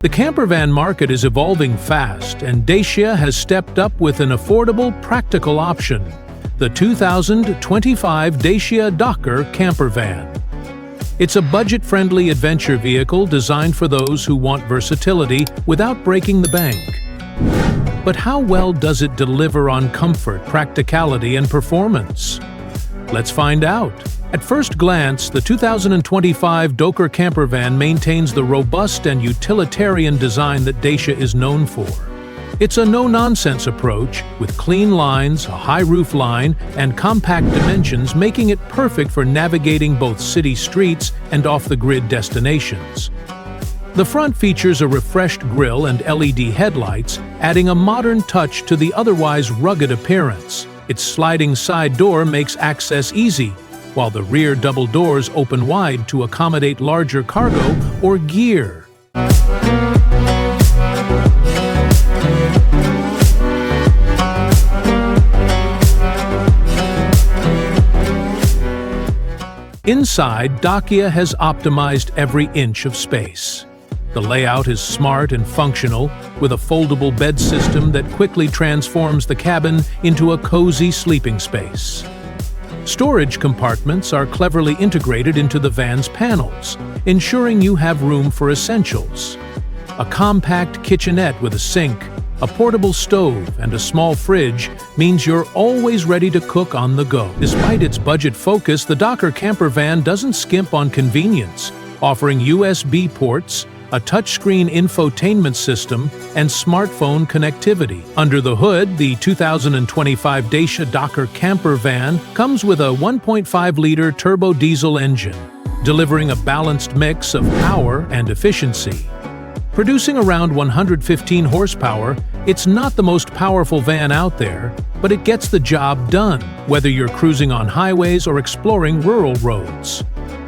The campervan market is evolving fast, and Dacia has stepped up with an affordable, practical option: the 2025 Dacia Dokker Campervan. It's a budget-friendly adventure vehicle designed for those who want versatility without breaking the bank. But how well does it deliver on comfort, practicality, and performance? Let's find out. At first glance, the 2025 Dokker Campervan maintains the robust and utilitarian design that Dacia is known for. It's a no-nonsense approach, with clean lines, a high roof line, and compact dimensions, making it perfect for navigating both city streets and off-the-grid destinations. The front features a refreshed grille and LED headlights, adding a modern touch to the otherwise rugged appearance. Its sliding side door makes access easy, while the rear double doors open wide to accommodate larger cargo or gear. Inside, Dacia has optimized every inch of space. The layout is smart and functional, with a foldable bed system that quickly transforms the cabin into a cozy sleeping space. Storage compartments are cleverly integrated into the van's panels, ensuring you have room for essentials. A compact kitchenette with a sink, a portable stove, and a small fridge means you're always ready to cook on the go. Despite its budget focus, the Dokker Campervan doesn't skimp on convenience, offering USB ports, a touchscreen infotainment system, and smartphone connectivity. Under the hood, the 2025 Dacia Dokker Campervan comes with a 1.5-liter turbo diesel engine, delivering a balanced mix of power and efficiency. Producing around 115 horsepower, it's not the most powerful van out there, but it gets the job done, whether you're cruising on highways or exploring rural roads.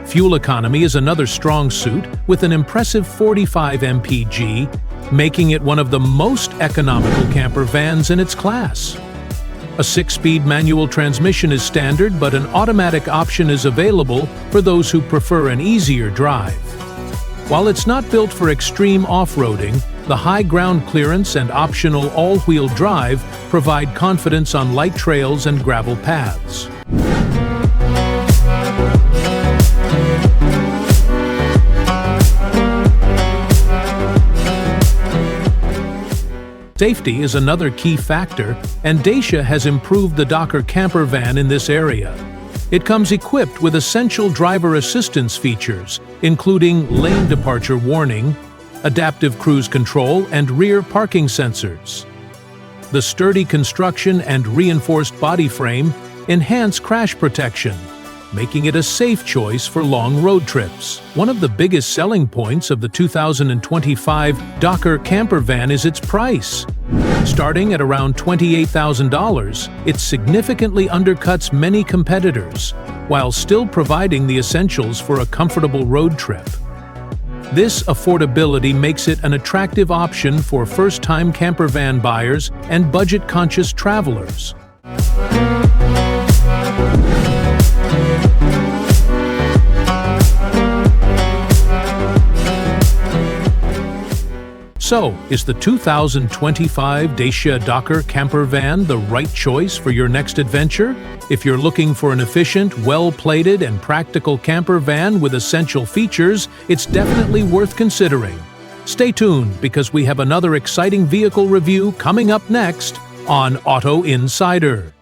Fuel economy is another strong suit, with an impressive 45 mpg, making it one of the most economical camper vans in its class. A 6-speed manual transmission is standard, but an automatic option is available for those who prefer an easier drive. While it's not built for extreme off-roading, the high ground clearance and optional all-wheel drive provide confidence on light trails and gravel paths. Safety is another key factor, and Dacia has improved the Dokker Campervan in this area. It comes equipped with essential driver assistance features, including lane departure warning, adaptive cruise control, and rear parking sensors. The sturdy construction and reinforced body frame enhance crash protection, making it a safe choice for long road trips. One of the biggest selling points of the 2025 Dokker Campervan is its price. Starting at around $28,000, it significantly undercuts many competitors, while still providing the essentials for a comfortable road trip. This affordability makes it an attractive option for first-time campervan buyers and budget-conscious travelers. So, is the 2025 Dacia Dokker Campervan the right choice for your next adventure? If you're looking for an efficient, well-plated, and practical camper van with essential features, it's definitely worth considering. Stay tuned, because we have another exciting vehicle review coming up next on Auto Insider.